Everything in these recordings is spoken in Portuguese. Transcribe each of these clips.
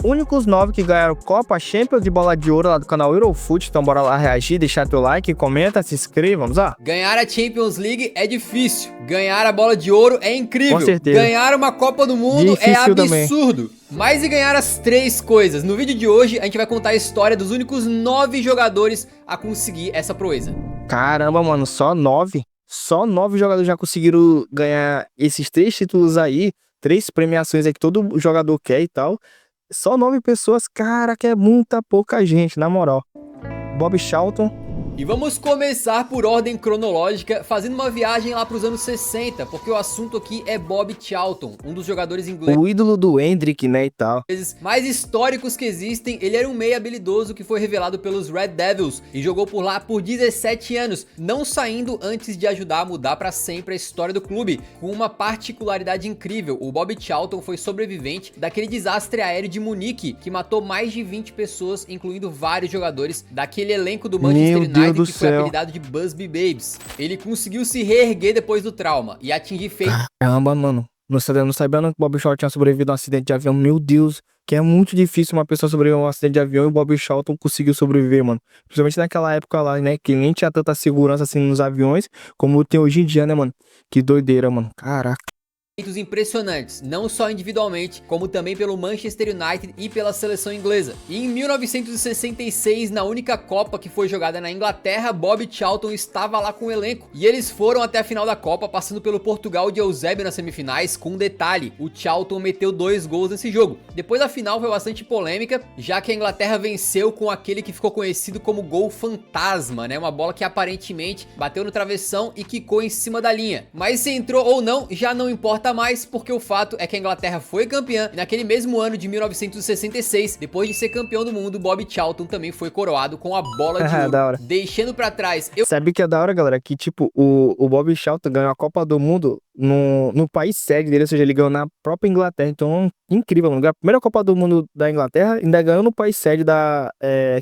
únicos 9 que ganharam Copa, Champions e Bola de Ouro lá do canal Eurofoot. Então bora lá reagir, deixar teu like, comenta, se inscreva, vamos lá. Ganhar a Champions League é difícil, ganhar a Bola de Ouro é incrível, Com certeza. Ganhar uma Copa do Mundo Difícil é absurdo. também. Mas e ganhar as 3 coisas? No vídeo de hoje a gente vai contar a história dos únicos 9 jogadores a conseguir essa proeza. Caramba, mano, só 9? Só 9 jogadores já conseguiram ganhar esses 3 títulos aí, 3 premiações aí que todo jogador quer e tal. Só 9 pessoas, cara, que é muita pouca gente, na moral. Bob Charlton. E vamos começar por ordem cronológica, fazendo uma viagem lá para os anos 60, porque o assunto aqui é Bob Charlton, um dos jogadores ingleses O ídolo do Hendrick, né, e tal. mais históricos que existem. Ele era um meia habilidoso que foi revelado pelos Red Devils e jogou por lá por 17 anos, não saindo antes de ajudar a mudar para sempre a história do clube, com uma particularidade incrível. O Bob Charlton foi sobrevivente daquele desastre aéreo de Munique, que matou mais de 20 pessoas, incluindo vários jogadores daquele elenco do Manchester United, que foi apelidado de Busby Babes. Ele conseguiu se reerguer depois do trauma e atingir feitos. Caramba, mano. Não sabia não que o Bob Charlton tinha sobrevivido a um acidente de avião. Meu Deus, que é muito difícil uma pessoa sobreviver a um acidente de avião e o Bob Charlton conseguiu sobreviver, mano. Principalmente naquela época lá, né, que nem tinha tanta segurança assim nos aviões como tem hoje em dia, né, mano. Que doideira, mano. Caraca. Impressionantes, não só individualmente, como também pelo Manchester United e pela seleção inglesa. E em 1966, na única Copa que foi jogada na Inglaterra, Bob Charlton estava lá com o elenco. E eles foram até a final da Copa, passando pelo Portugal de Eusébio nas semifinais, com um detalhe: o Charlton meteu 2 gols nesse jogo. Depois da final foi bastante polêmica, já que a Inglaterra venceu com aquele que ficou conhecido como gol fantasma, né? Uma bola que aparentemente bateu no travessão e quicou em cima da linha. Mas se entrou ou não, já não importa mais, porque o fato é que a Inglaterra foi campeã e naquele mesmo ano de 1966, depois de ser campeão do mundo, Bob Charlton também foi coroado com a bola de ouro, Da hora. deixando pra trás... Sabe que é da hora, galera? Que, tipo, o Bob Charlton ganhou a Copa do Mundo no país sede dele, ou seja, ele ganhou na própria Inglaterra. Então, incrível, mano. A primeira Copa do Mundo da Inglaterra, ainda ganhou no país sede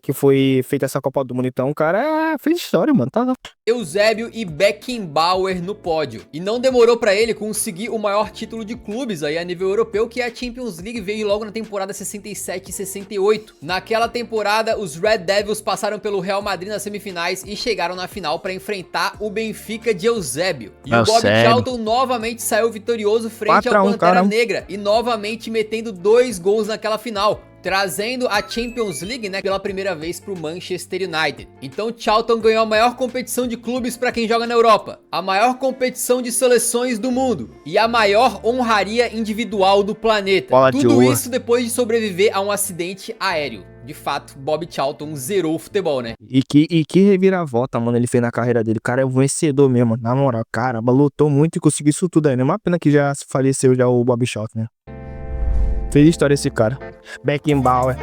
que foi feita essa Copa do Mundo. Então, o cara fez história, mano. Tá lá. Eusébio e Beckenbauer no pódio. E não demorou pra ele conseguir o maior título de clubes aí a nível europeu, que é a Champions League. Veio logo na temporada 67 e 68. Naquela temporada, os Red Devils passaram pelo Real Madrid nas semifinais e chegaram na final pra enfrentar o Benfica de Eusébio. E o Bob Charlton novamente saiu vitorioso frente ao Pantera Negra e novamente metendo 2 gols naquela final, trazendo a Champions League, né, pela primeira vez pro Manchester United. Então Charlton ganhou a maior competição de clubes para quem joga na Europa, a maior competição de seleções do mundo e a maior honraria individual do planeta. Tudo isso depois de sobreviver a um acidente aéreo. De fato, Bob Charlton zerou o futebol, né? E que reviravolta, mano, ele fez na carreira dele. O cara é um vencedor mesmo, na moral. Caramba, lutou muito e conseguiu isso tudo aí, né? Uma pena que já faleceu já o Bob Charlton, né? Fez história esse cara. Beckenbauer.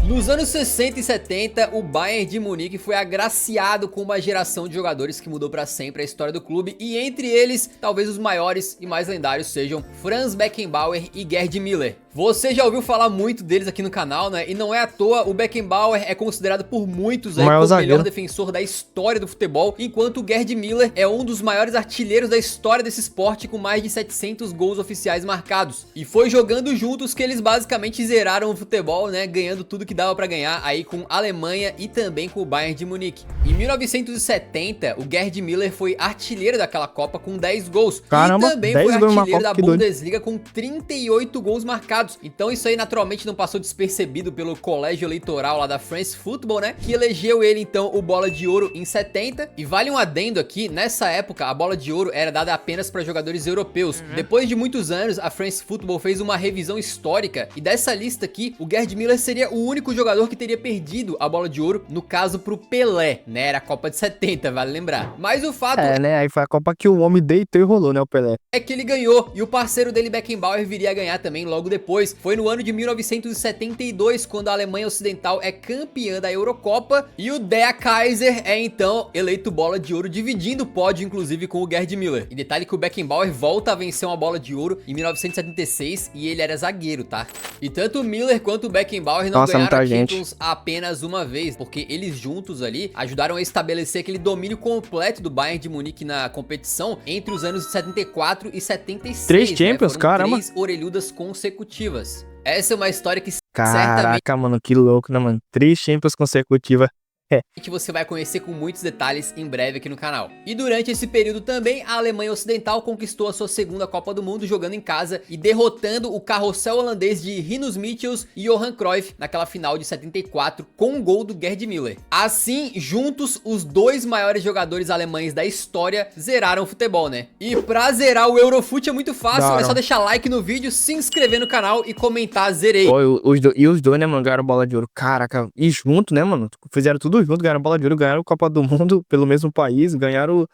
Nos anos 60 e 70, o Bayern de Munique foi agraciado com uma geração de jogadores que mudou para sempre a história do clube, e entre eles, talvez os maiores e mais lendários sejam Franz Beckenbauer e Gerd Müller. Você já ouviu falar muito deles aqui no canal, né? E não é à toa, o Beckenbauer é considerado por muitos aí como o melhor defensor da história do futebol, enquanto o Gerd Müller é um dos maiores artilheiros da história desse esporte, com mais de 700 gols oficiais marcados. E foi jogando juntos que eles basicamente zeraram o futebol, né? Ganhando tudo que dava pra ganhar aí com a Alemanha e também com o Bayern de Munique. Em 1970, o Gerd Müller foi artilheiro daquela Copa com 10 gols. Caramba, e também foi artilheiro da Bundesliga com 38 gols marcados. Então isso aí naturalmente não passou despercebido pelo colégio eleitoral lá da France Football, né? Que elegeu ele então o Bola de Ouro em 70. E vale um adendo aqui, nessa época a Bola de Ouro era dada apenas para jogadores europeus. Depois de muitos anos, a France Football fez uma revisão histórica e dessa lista aqui, o Gerd Müller seria o único jogador que teria perdido a Bola de Ouro, no caso pro Pelé, né? Era a Copa de 70, vale lembrar. Mas o fato... né? Aí foi a Copa que o homem deitou e rolou, né? O Pelé. É que ele ganhou, e o parceiro dele, Beckenbauer, viria a ganhar também logo depois. Foi no ano de 1972, quando a Alemanha Ocidental é campeã da Eurocopa, e o Dea Kaiser é então eleito Bola de Ouro, dividindo o pódio inclusive com o Gerd Müller. E detalhe que o Beckenbauer volta a vencer uma Bola de Ouro em 1976 e ele era zagueiro, tá? E tanto o Müller quanto o Beckenbauer não ganharam a Champions apenas uma vez, porque eles juntos ali ajudaram a estabelecer aquele domínio completo do Bayern de Munique na competição entre os anos de 74 e 76. 3 Champions, né? caramba. 3 orelhudas consecutivas. Essa é uma história que Certamente Caraca, mano, que louco, né, mano? 3 Champions consecutivas. É, você vai conhecer com muitos detalhes em breve aqui no canal. E durante esse período também, a Alemanha Ocidental conquistou a sua segunda Copa do Mundo jogando em casa e derrotando o carrossel holandês de Rinus Michels e Johan Cruyff naquela final de 74 com um gol do Gerd Müller. Assim, juntos, os dois maiores jogadores alemães da história zeraram o futebol, né? E pra zerar o Eurofute é muito fácil, é só deixar like no vídeo, se inscrever no canal e comentar zerei. Pô, e os dois, né, mano, ganharam bola de ouro. Caraca, e junto, né, mano? Fizeram tudo junto, ganharam bola de ouro, ganharam Copa do Mundo pelo mesmo país, ganharam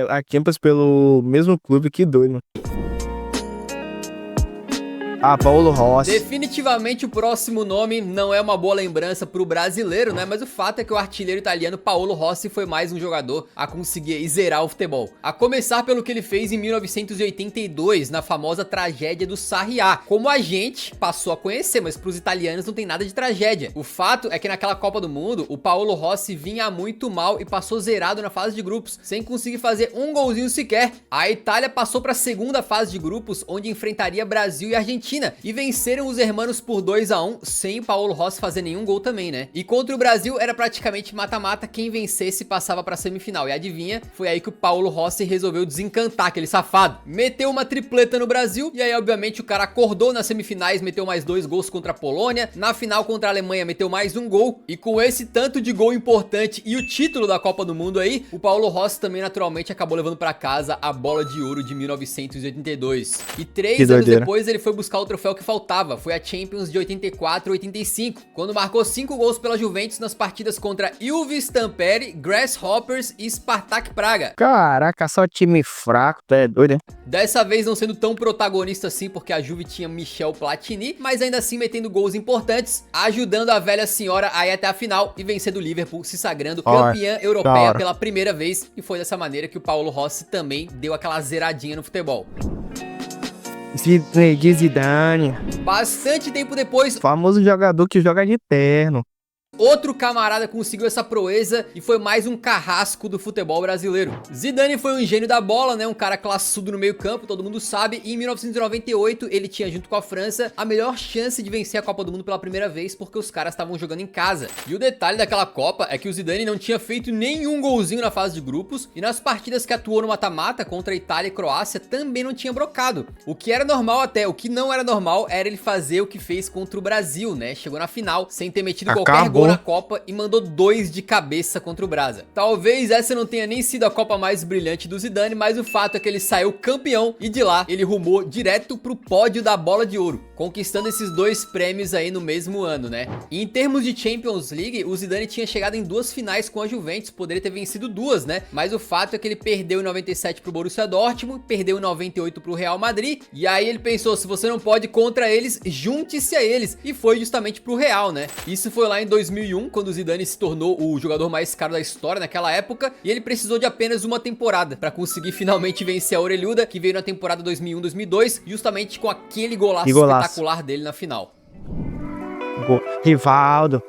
a Champions pelo mesmo clube, que doido, mano. Ah, Paulo Rossi. Definitivamente o próximo nome não é uma boa lembrança pro brasileiro, né? Mas o fato é que o artilheiro italiano Paolo Rossi foi mais um jogador a conseguir zerar o futebol. A começar pelo que ele fez em 1982, na famosa tragédia do Sarriá. Como a gente passou a conhecer, mas pros italianos não tem nada de tragédia. O fato é que naquela Copa do Mundo, o Paolo Rossi vinha muito mal e passou zerado na fase de grupos, sem conseguir fazer um golzinho sequer. A Itália passou pra segunda fase de grupos, onde enfrentaria Brasil e Argentina, e venceram os hermanos por 2-1, sem o Paolo Rossi fazer nenhum gol também, né? E contra o Brasil era praticamente mata-mata, quem vencesse passava pra semifinal. E adivinha, foi aí que o Paolo Rossi resolveu desencantar aquele safado. Meteu uma tripleta no Brasil, e aí obviamente o cara acordou nas semifinais, meteu mais 2 gols contra a Polônia, na final contra a Alemanha meteu mais um gol, e com esse tanto de gol importante e o título da Copa do Mundo aí, o Paolo Rossi também naturalmente acabou levando pra casa a bola de ouro de 1982. E 3 anos depois ele foi buscar o troféu que faltava, foi a Champions de 84-85, quando marcou 5 gols pela Juventus nas partidas contra Ilves Tampere, Grasshoppers e Spartak Praga. Caraca, só time fraco, tu é doido, hein? Dessa vez não sendo tão protagonista assim, porque a Juve tinha Michel Platini, mas ainda assim metendo gols importantes, ajudando a velha senhora a ir até a final e vencendo o Liverpool, se sagrando campeã europeia pela primeira vez, e foi dessa maneira que o Paolo Rossi também deu aquela zeradinha no futebol. Zidane. Bastante tempo depois, Famoso jogador que joga de terno. outro camarada conseguiu essa proeza e foi mais um carrasco do futebol brasileiro. Zidane foi um gênio da bola, né? Um cara classudo no meio campo, todo mundo sabe. E em 1998 ele tinha, junto com a França, a melhor chance de vencer a Copa do Mundo pela primeira vez, porque os caras estavam jogando em casa. E o detalhe daquela Copa é que o Zidane não tinha feito nenhum golzinho na fase de grupos, e nas partidas que atuou no mata-mata contra a Itália e Croácia também não tinha brocado. O que era normal até, o que não era normal era ele fazer o que fez contra o Brasil, né? Chegou na final sem ter metido qualquer gol na Copa e mandou 2 de cabeça contra o Brasa. Talvez essa não tenha nem sido a Copa mais brilhante do Zidane, mas o fato é que ele saiu campeão e de lá ele rumou direto pro pódio da Bola de Ouro, conquistando esses 2 prêmios aí no mesmo ano, né? E em termos de Champions League, o Zidane tinha chegado em 2 finais com a Juventus, poderia ter vencido 2, né? Mas o fato é que ele perdeu em 97 pro Borussia Dortmund, perdeu em 98 pro Real Madrid, e aí ele pensou, se você não pode contra eles, junte-se a eles, e foi justamente pro Real, né? Isso foi lá em 2001, quando o Zidane se tornou o jogador mais caro da história naquela época, e ele precisou de apenas uma temporada para conseguir finalmente vencer a orelhuda, que veio na temporada 2001-2002, justamente com aquele golaço espetacular dele na final. Rivaldo,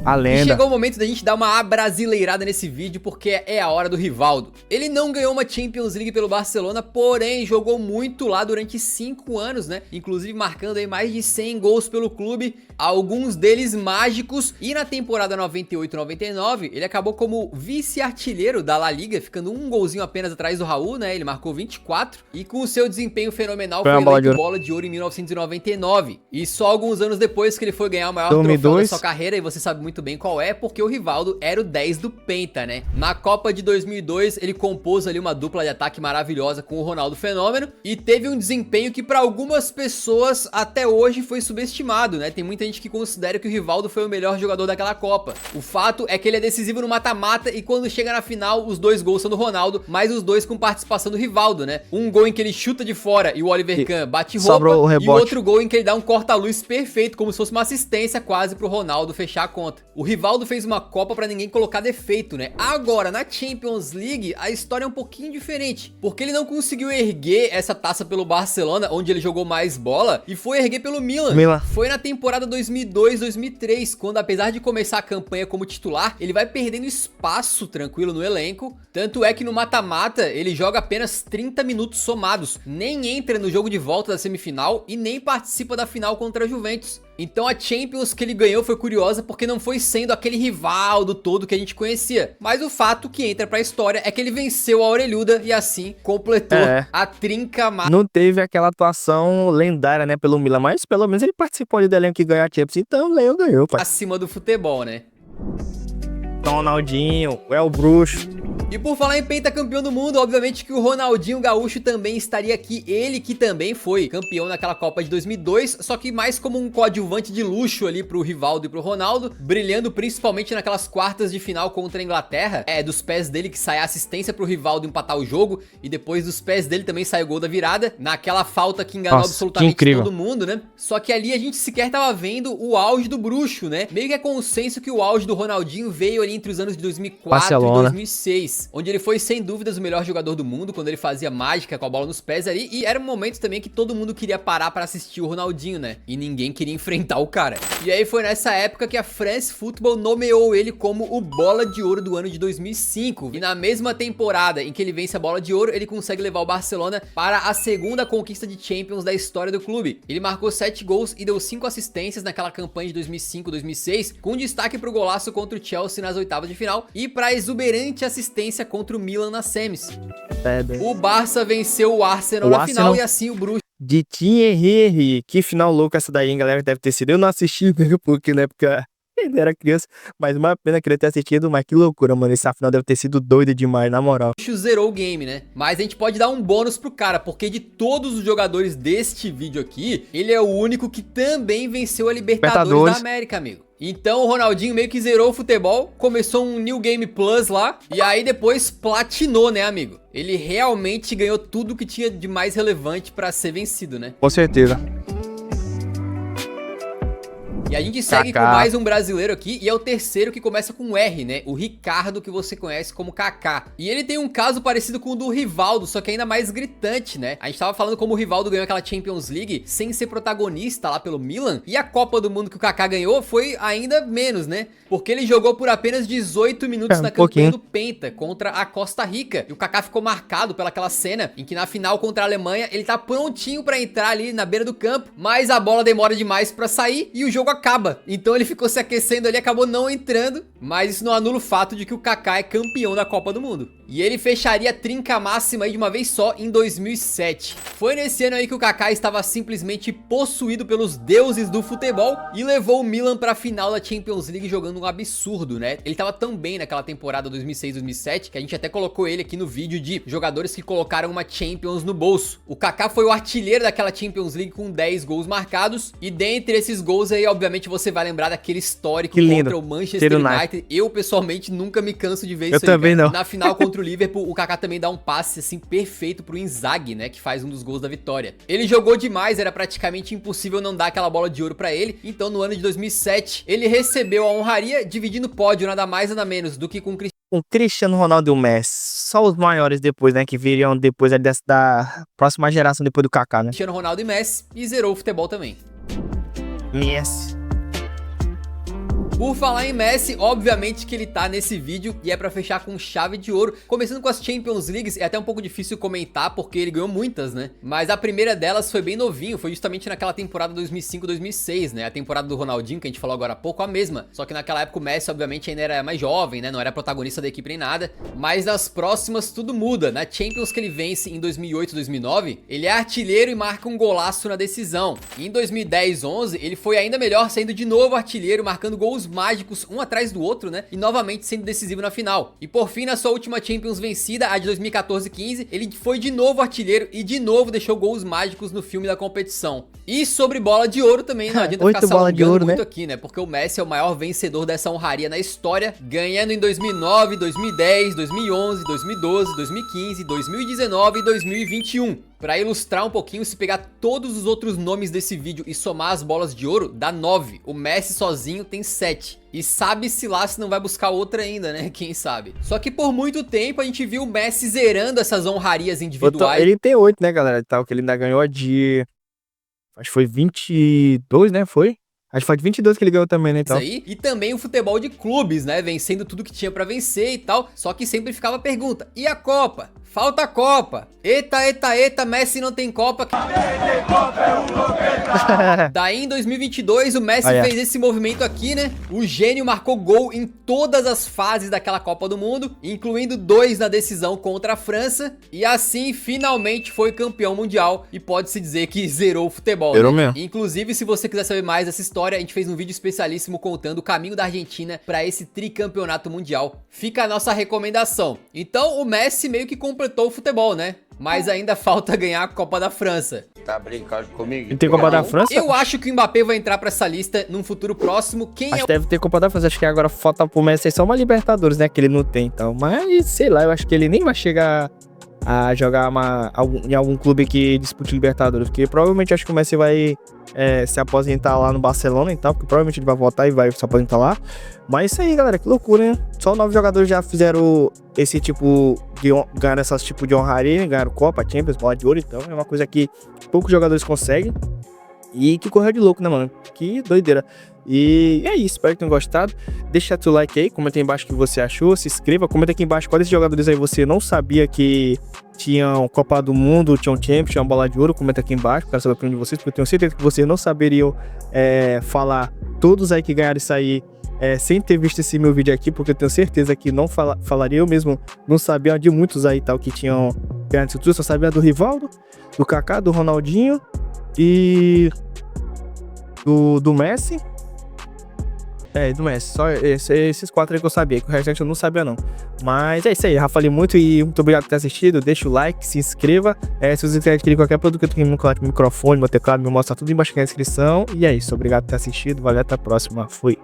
a lenda. E chegou o momento da gente dar uma abrasileirada nesse vídeo, porque é a hora do Rivaldo. Ele não ganhou uma Champions League pelo Barcelona, porém jogou muito lá durante 5 anos, né? Inclusive marcando aí mais de 100 gols pelo clube, alguns deles mágicos. E na temporada 98-99, ele acabou como vice-artilheiro da La Liga, ficando um golzinho apenas atrás do Raul, né? Ele marcou 24, e com o seu desempenho fenomenal foi eleito bola de ouro em 1999. E só alguns anos depois que ele foi ganhar o maior troféu da sua carreira, e você sabe muito bem qual é, porque o Rivaldo era o 10 do Penta, né? Na Copa de 2002, ele compôs ali uma dupla de ataque maravilhosa com o Ronaldo Fenômeno, e teve um desempenho que para algumas pessoas até hoje foi subestimado, né? Tem muita gente que considera que o Rivaldo foi o melhor jogador daquela Copa. O fato é que ele é decisivo no mata-mata, e quando chega na final, os 2 gols são do Ronaldo, mas os 2 com participação do Rivaldo, né? Um gol em que ele chuta de fora e o Oliver Kahn bate roupa, e outro gol em que ele dá um corta-luz perfeito, como se fosse uma assistência quase pro Ronaldo fechar a conta. O Rivaldo fez uma Copa pra ninguém colocar defeito, né? Agora, na Champions League, a história é um pouquinho diferente, porque ele não conseguiu erguer essa taça pelo Barcelona, onde ele jogou mais bola, e foi erguer pelo Milan. Foi na temporada 2002-2003, quando, apesar de começar a campanha como titular, ele vai perdendo espaço tranquilo no elenco. Tanto é que no mata-mata ele joga apenas 30 minutos somados, nem entra no jogo de volta da semifinal e nem participa da final contra a Juventus. Então a Champions que ele ganhou foi curiosa porque não foi sendo aquele Rivaldo todo que a gente conhecia. Mas o fato que entra pra história é que ele venceu a orelhuda e assim completou a trinca máxima. Não teve aquela atuação lendária, né, pelo Milan, mas pelo menos ele participou ali do elenco que ganhou a Champions, então o Leão ganhou, pai. Acima do futebol, né? Ronaldinho, é o bruxo. E por falar em pentacampeão do mundo, obviamente que o Ronaldinho Gaúcho também estaria aqui. Ele que também foi campeão naquela Copa de 2002, só que mais como um coadjuvante de luxo ali pro Rivaldo e pro Ronaldo, brilhando principalmente naquelas quartas de final contra a Inglaterra. É dos pés dele que sai a assistência pro Rivaldo empatar o jogo, e depois dos pés dele também sai o gol da virada, naquela falta que enganou absolutamente todo mundo, né? Só que ali a gente sequer tava vendo o auge do bruxo, né? Meio que é consenso que o auge do Ronaldinho veio ali entre os anos de 2004 e 2006. Onde ele foi sem dúvidas o melhor jogador do mundo, quando ele fazia mágica com a bola nos pés ali, e era um momento também que todo mundo queria parar pra assistir o Ronaldinho, né? E ninguém queria enfrentar o cara. E aí foi nessa época que a France Football nomeou ele como o Bola de Ouro do ano de 2005. E na mesma temporada em que ele vence a Bola de Ouro, ele consegue levar o Barcelona para a segunda conquista de Champions da história do clube. Ele marcou 7 gols e deu 5 assistências naquela campanha de 2005-2006, com destaque pro golaço contra o Chelsea nas oitavas de final e pra exuberante assistência contra o Milan na semis. O Barça venceu o Arsenal na final e assim o bruxo de Thierry. Que final louca essa daí, hein, galera? Deve ter sido. Eu não assisti porque na época ele era criança, mas uma pena querer ter assistido, mas que loucura, mano. Essa final deve ter sido doida demais, na moral. Zerou o game, né? Mas a gente pode dar um bônus pro cara, porque de todos os jogadores deste vídeo aqui, ele é o único que também venceu a Libertadores da América, amigo. Então o Ronaldinho meio que zerou o futebol, começou um New Game Plus lá, e aí depois platinou, né, amigo? Ele realmente ganhou tudo que tinha de mais relevante pra ser vencido, né? Com certeza. E a gente segue com mais um brasileiro aqui, e é o terceiro que começa com R, né? O Ricardo, que você conhece como Kaká. E ele tem um caso parecido com o do Rivaldo, só que ainda mais gritante, né? A gente tava falando como o Rivaldo ganhou aquela Champions League sem ser protagonista lá pelo Milan, e a Copa do Mundo que o Kaká ganhou foi ainda menos, né? Porque ele jogou por apenas 18 minutos na campanha do Penta contra a Costa Rica. E o Kaká ficou marcado pelaquela cena em que na final contra a Alemanha ele tá prontinho pra entrar ali na beira do campo, mas a bola demora demais pra sair e o jogo acaba. Então ele ficou se aquecendo ali, acabou não entrando, mas isso não anula o fato de que o Kaká é campeão da Copa do Mundo. E ele fecharia a trinca máxima aí de uma vez só em 2007. Foi nesse ano aí que o Kaká estava simplesmente possuído pelos deuses do futebol e levou o Milan pra final da Champions League jogando um absurdo, né? Ele tava tão bem naquela temporada 2006-2007 que a gente até colocou ele aqui no vídeo de jogadores que colocaram uma Champions no bolso. O Kaká foi o artilheiro daquela Champions League com 10 gols marcados, e dentre esses gols aí, obviamente, você vai lembrar daquele histórico contra o Manchester United. Eu, pessoalmente, nunca me canso de ver isso aí. Eu também não. Na final contra o Liverpool, o Kaká também dá um passe, assim, perfeito pro Inzaghi, né, que faz um dos gols da vitória. Ele jogou demais, era praticamente impossível não dar aquela bola de ouro pra ele, então no ano de 2007, ele recebeu a honraria dividindo o pódio, nada mais nada menos do que com o Cristiano Ronaldo e o Messi, só os maiores depois, né, que viriam depois da próxima geração depois do Kaká, né? Cristiano Ronaldo e Messi, e zerou o futebol também. Messi. Por falar em Messi, obviamente que ele tá nesse vídeo e é pra fechar com chave de ouro. Começando com as Champions Leagues, é até um pouco difícil comentar porque ele ganhou muitas, né? Mas a primeira delas foi bem novinho, foi justamente naquela temporada 2005-2006, né? A temporada do Ronaldinho, que a gente falou agora há pouco, a mesma. Só que naquela época o Messi, obviamente, ainda era mais jovem, né? Não era protagonista da equipe nem nada. Mas nas próximas tudo muda. Na Champions que ele vence em 2008-2009, ele é artilheiro e marca um golaço na decisão. E em 2010-11, ele foi ainda melhor, sendo de novo artilheiro, marcando gols mágicos um atrás do outro, né? E novamente sendo decisivo na final. E por fim, na sua última Champions vencida, a de 2014-15, ele foi de novo artilheiro e de novo deixou gols mágicos no filme da competição. E sobre bola de ouro também, não adianta ficar salgando muito aqui, né? Porque o Messi é o maior vencedor dessa honraria na história, ganhando em 2009, 2010, 2011, 2012, 2015, 2019 e 2021. Pra ilustrar um pouquinho, se pegar todos os outros nomes desse vídeo e somar as bolas de ouro, dá 9. O Messi sozinho tem 7. E sabe-se lá se não vai buscar outra ainda, né? Quem sabe? Só que por muito tempo a gente viu o Messi zerando essas honrarias individuais. Ele tem 8, né, galera? Tal, que ele ainda ganhou de... acho que foi 22, né? Foi? Acho que foi de 22 que ele ganhou também, né? Então. Isso aí. E também o futebol de clubes, né? Vencendo tudo que tinha pra vencer e tal. Só que sempre ficava a pergunta: e a Copa? Falta Copa. Eita, eita, eita, Messi não tem Copa. Daí em 2022 o Messi fez esse movimento aqui, né? O gênio marcou gol em todas as fases daquela Copa do Mundo, incluindo 2 na decisão contra a França. E assim finalmente foi campeão mundial e pode-se dizer que zerou o futebol, Zerou né? mesmo. Inclusive, se você quiser saber mais dessa história, a gente fez um vídeo especialíssimo contando o caminho da Argentina para esse tricampeonato mundial. Fica a nossa recomendação. Então o Messi meio que completou o futebol, né? Mas ainda falta ganhar a Copa da França. Tá brincando comigo? E tem Copa da França? Eu acho que o Mbappé vai entrar pra essa lista num futuro próximo. Quem Acho é que deve ter Copa da França. Acho que agora falta pro Messi só uma Libertadores, né? Que ele não tem, então. Mas, sei lá, eu acho que ele nem vai chegar a jogar em algum clube que dispute Libertadores. Porque provavelmente acho que o Messi vai se aposentar lá no Barcelona e tal. Porque provavelmente ele vai voltar e vai se aposentar lá. Mas isso aí, galera, que loucura, né? Só 9 jogadores já fizeram esse tipo de... ganharam essas tipo de honraria, né? Ganharam Copa, Champions, Bola de Ouro. Então é uma coisa que poucos jogadores conseguem. E que correu de louco, né, mano? Que doideira. E é isso, espero que tenham gostado. Deixa seu like aí, comenta aí embaixo o que você achou. Se inscreva, comenta aqui embaixo quais desses jogadores aí você não sabia que tinham Copa do Mundo, tinham Champions, tinham Bola de Ouro. Comenta aqui embaixo, quero saber a opinião de vocês, porque eu tenho certeza que vocês não saberiam falar todos aí que ganharam isso aí sem ter visto esse meu vídeo aqui, porque eu tenho certeza que não falaria. Eu mesmo não sabia de muitos aí tal que tinham ganhado isso tudo. Só sabia do Rivaldo, do Kaká, do Ronaldinho e do Messi. Do Messi. Só esses 4 aí que eu sabia, que o restante eu não sabia não. Mas é isso aí, já falei muito e muito obrigado por ter assistido. Deixa o like, se inscreva. Se você quiser adquirir qualquer produto que eu tenho no microfone, meu teclado, meu mouse, tá tudo embaixo aqui na descrição. E é isso, obrigado por ter assistido. Valeu, até a próxima. Fui.